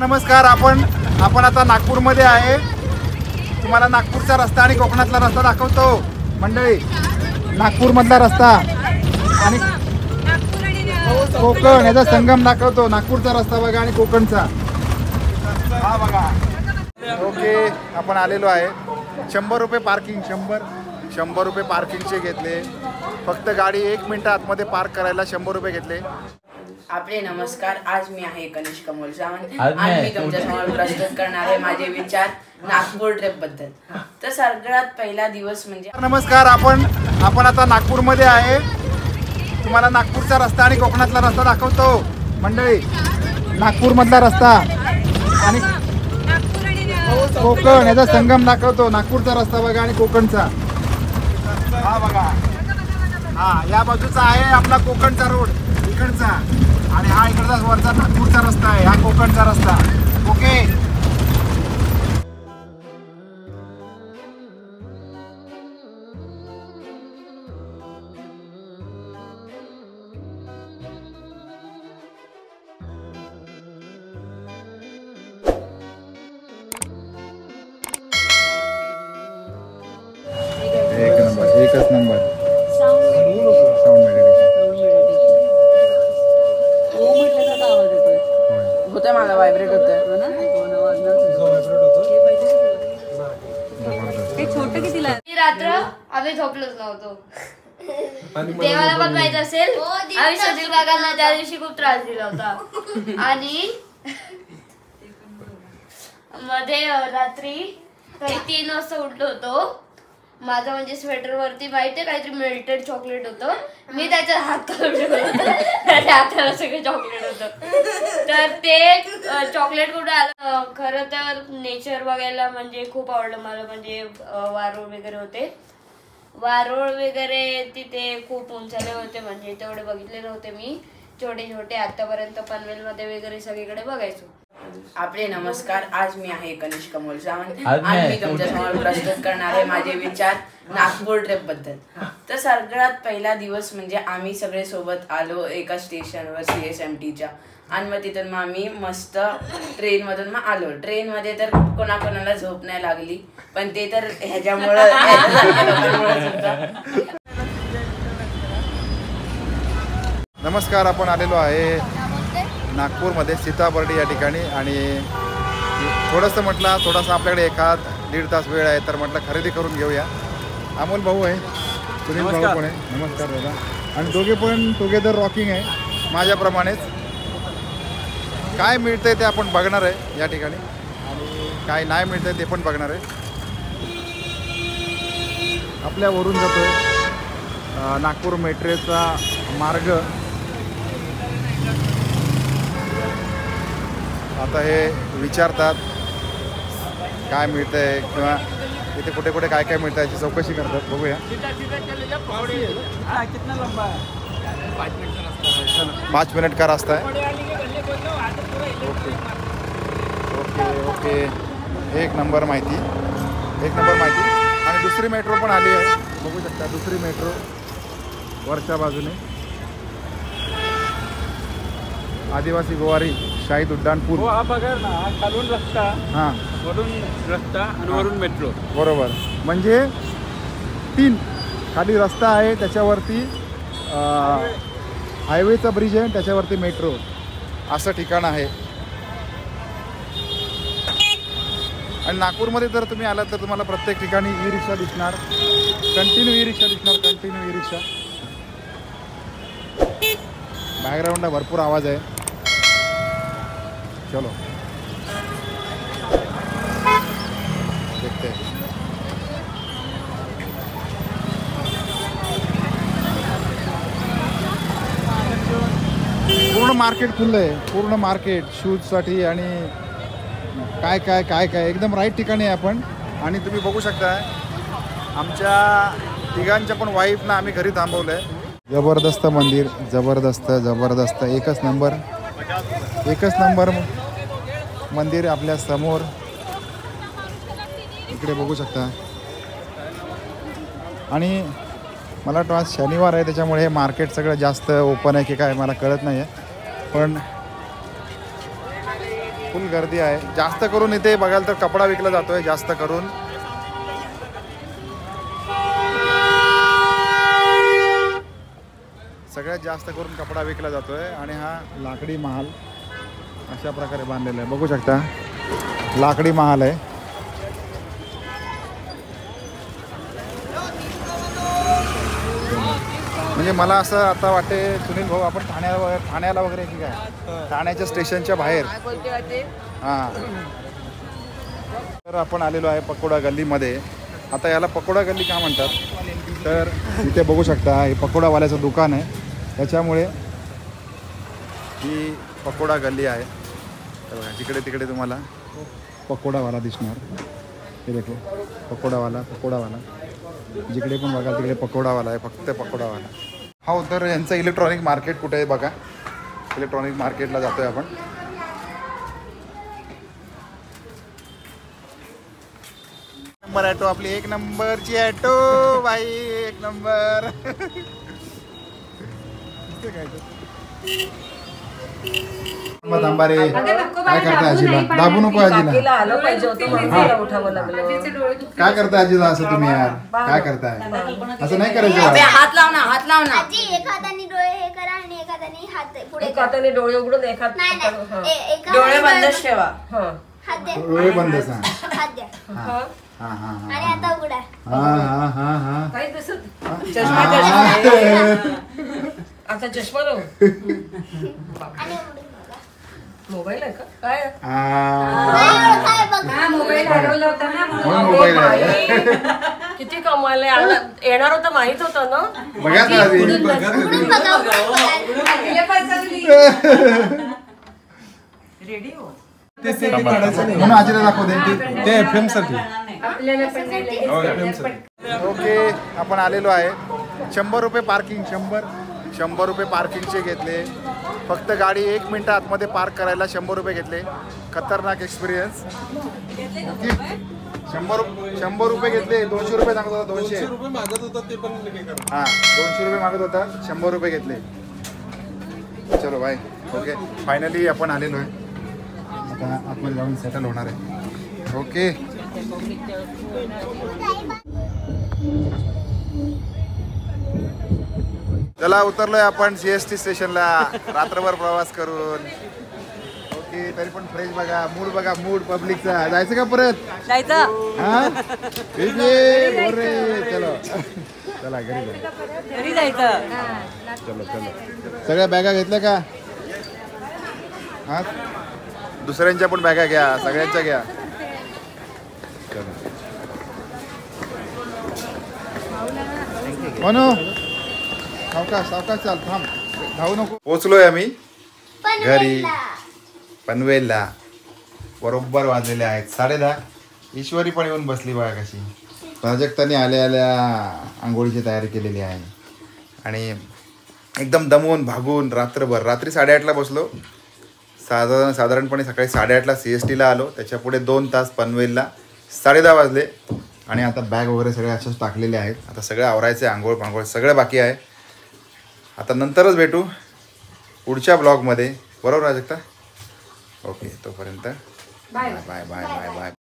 नमस्कार. आपण आता नागपूरमध्ये आहे. तुम्हाला नागपूरचा रस्ता आणि कोकणातला रस्ता दाखवतो मंडळी. नागपूरमधला रस्ता आणि कोकण याचा संगम दाखवतो. नागपूरचा रस्ता बघा आणि कोकणचा हा बघा. ओके, आपण आलेलो आहे. 100 रुपये पार्किंग. 100 रुपये पार्किंगचे घेतले. फक्त गाडी 1 मिनिट आतमध्ये पार्क करायला 100 रुपये घेतले. आपले नमस्कार. आज मी आहे कनिष्क मोल सावंत. आज मी तुमच्यासमोर प्रस्तुत करणार आहे माझे विचार नागपूर ट्रिप बद्दल. तर सगळ्यात पहिला दिवस म्हणजे नमस्कार. आपण आता नागपूरमध्ये आहे. तुम्हाला नागपूरचा रस्ता आणि कोकणातला रस्ता दाखवतो मंडळी. नागपूरमधला रस्ता आणि कोकण याचा संगम दाखवतो. नागपूरचा रस्ता बघा आणि कोकणचा हा बघा. हा या बाजूचा आहे आपला कोकणचा रोड इकडचा, आणि हा इकडचा वरचा नागपूरचा रस्ता आहे. हा कोकणचा रस्ता. ओके. एकच नंबर साऊंड होतं. मला व्हायब्रेट होतं. रात्र आम्ही झोपलोच नव्हतो. देवाला पण माहित असेल आम्ही सजीव काकांना त्या दिवशी खूप त्रास दिला होता. आणि मध्ये रात्री 3 वाजता उठलो होतो. माझं म्हणजे स्वेटर वरती माहितीये काहीतरी मेल्टेड चॉकलेट होतं. मी त्याच्यात हात घालून हाताला सगळं चॉकलेट होतं. तर ते चॉकलेट कुठं आलं. खरं तर नेचर बघायला म्हणजे खूप आवडलं मला. म्हणजे वारुळ वगैरे होते. वारुळ वगैरे तिथे खूप उंचाले होते. म्हणजे तेवढे बघितले नव्हते मी. छोटे छोटे आतापर्यंत पनवेलमध्ये वगैरे सगळीकडे बघायचो. आपले नमस्कार. आज मी आहे कनिष्क मोल सावंत. आज मी तुमच्यासमोर प्रस्तुत करणार आहे माझे विचार नागपूर ट्रिप बद्दल. तर सगळ्यात पहिला दिवस म्हणजे आम्ही सगळे सोबत आलो एका स्टेशनवर CSMTच्या. आणि मग तिथून मग आम्ही मस्त ट्रेनमधून मग आलो. ट्रेनमध्ये तर कोणाकोणाला झोप नाही लागली, पण ते तर ह्याच्यामुळं नमस्कार. आपण आलेलो आहे नागपूरमध्ये सीताबर्डी या ठिकाणी. आणि थोडंसं म्हटलं थोडासा आपल्याकडे 1-1.5 तास वेळ आहे, तर म्हटलं खरेदी करून घेऊया. अमोल भाऊ आहे, सुनील भाऊ पण आहे. नमस्कार दादा. आणि दोघे पण टुगेदर रॉकिंग आहे माझ्याप्रमाणेच. काय मिळतंय ते आपण बघणार आहे या ठिकाणी, आणि काय नाही मिळतंय ते पण बघणार आहे. आपल्यावरून जातोय नागपूर मेट्रोचा मार्ग. आता हे विचारतात काय मिळतंय किंवा इथे कुठे कुठे काय काय मिळतं याची चौकशी करतात. बघूया. 5 मिनट का रास्ता आहे. Okay okay okay. एक नंबर माहिती. आणि दुसरी मेट्रो पण आली आहे. बघू शकता दुसरी मेट्रो वरच्या बाजूने. आदिवासी गोवारी शाहीद उड्डाणपूल. हा बघा ना, खालून रस्ता, हां वरून रस्ता आणि वरून मेट्रो. बरोबर. म्हणजे 3 खाली रस्ता आहे, त्याच्यावरती हायवेचा ब्रिज आहे, त्याच्यावरती मेट्रो. असं ठिकाण आहे. आणि नागपूरमध्ये जर तुम्ही आलात तर तुम्हाला प्रत्येक ठिकाणी ई रिक्षा दिसणार. कंटिन्यू ई रिक्षा. बॅकग्राऊंडला भरपूर आवाज आहे. चलो देखते. पूर्ण मार्केट खुललं आहे. पूर्ण मार्केट शूजसाठी आणि काय काय काय काय एकदम राईट ठिकाणी आहे आपण. आणि तुम्ही बघू शकता आमच्या तिघांच्या पण वाईफना आम्ही घरी थांबवलं आहे. जबरदस्त मंदिर. जबरदस्त. एकच नंबर मंदिर आपल्या समोर. इकडे बघू शकता. आणि मला वाटतं आज शनिवार आहे, त्याच्यामुळे हे मार्केट सगळं जास्त ओपन आहे की काय मला कळत नाही आहे. पण फुल गर्दी आहे. जास्त करून इथे बघाल तर कपडा विकला जातोय जास्त करून. सगळ्यात जास्त करून कपडा विकला जातोय. आणि हा लाकडी महाल अशा प्रकारे बांधलेला आहे, बघू शकता. लाकडी महाल आहे. म्हणजे मला असं आता वाटते सुनील भाऊ आपण ठाण्याला वगैरे की काय, ठाण्याच्या स्टेशनच्या बाहेर. हां, तर आपण आलेलो आहे पकोडा गल्लीमध्ये. आता याला पकोडा गल्ली का म्हणतात तर इथे बघू शकता हे पकोडावाल्याचं दुकान आहे, त्याच्यामुळे ही पकोडा गल्ली आहे. तर बघा जिकडे तिकडे तुम्हाला पकोडावाला दिसणार. हे देखो पकोडावाला जिकडे पण बघा तिकडे पकोडावाला आहे, फक्त पकोडावाला. हो, तर यांचं इलेक्ट्रॉनिक मार्केट कुठे आहे बघा. इलेक्ट्रॉनिक मार्केटला जातोय आपण. नंबर ॲटो आपली, एक नंबरची ॲटो बाई, एक नंबर. रे काय करताय आजीला? दाबू नको आजीला. काय करताय आजीला असं तुम्ही यार? काय करताय असं? नाही करायचं. हात लाव ना, हात लाव ना. एका हाताने डोळे हे करा आणि एका हाताने हात पुढे. एका हाताने डोळे उघडून एका डोळे बंदच ठेवा. हात द्या. डोळे बंद सांग. हात द्या हा हा हा आणि आता उघडा. हा हा हा हा. काही दिसत चष्मा आता चष्मा लावू. आणि उघडून बघा. मोबाईल आहे का काय? काय बघा. मोबाईल हरवला होता ना. मोबाईल आहे. किती कमावले. येणार होतं माहित होतं ना. बघा ना आधी. उघडून बघा. रेडी हो. म्हणून आजीला दाखव दे ते FM साठी. ओके, आपण आलेलो आहे. 100 रुपये पार्किंग. 100 रुपये पार्किंगचे घेतले. फक्त गाडी 1 मिनिट आतमध्ये पार्क करायला 100 रुपये घेतले. खतरनाक एक्सपिरियन्स. ओके, 100 रुपये घेतले. 200 रुपये सांगत होता. 200 रुपये मागत होता ते पण. हां, 200 रुपये मागत होता, 100 रुपये घेतले. चलो बाय. ओके, फायनली आपण आलेलो आहे. आता आतमध्ये जाऊन सेटल होणार आहे. ओके, चला उतरलोय आपण CST स्टेशनला रात्रभर प्रवास करून. ओके, तरी पण फ्रेश बघा, मूड बघा, मूड पब्लिकचा. जायचं का परत? जायचं. हां, चलो चला घरी जायचं. चलो. सगळ्या बॅगा घेतल्या का? हां, दुसऱ्यांच्या पण बॅगा घ्या, सगळ्यांच्या घ्या. चलो म्हणू सावकाश चाल, थांब, धावू नको. पोचलोय आम्ही घरी पनवेलला. बरोबर वाजलेले आहेत 10:30. ईश्वरी पण येऊन बसली बघा कशी. प्राजक्ताने आल्या आंघोळीची तयारी केलेली आहे. आणि एकदम दमून भागून रात्री 8:30ला बसलो. साधारणपणे सकाळी 8:30ला CSTला आलो. त्याच्या पुढे 2 तास पनवेलला. 10:30 वाजले. आणि आता बॅग वगैरे सगळे असेच टाकलेले आहेत. आता सगळं आवरायचं आहे, आंघोळ सगळं बाकी आहे. आता नंतरच भेटू पुढच्या ब्लॉगमध्ये, बरोबर प्राजक्ता? ओके, तोपर्यंत bye bye bye bye bye.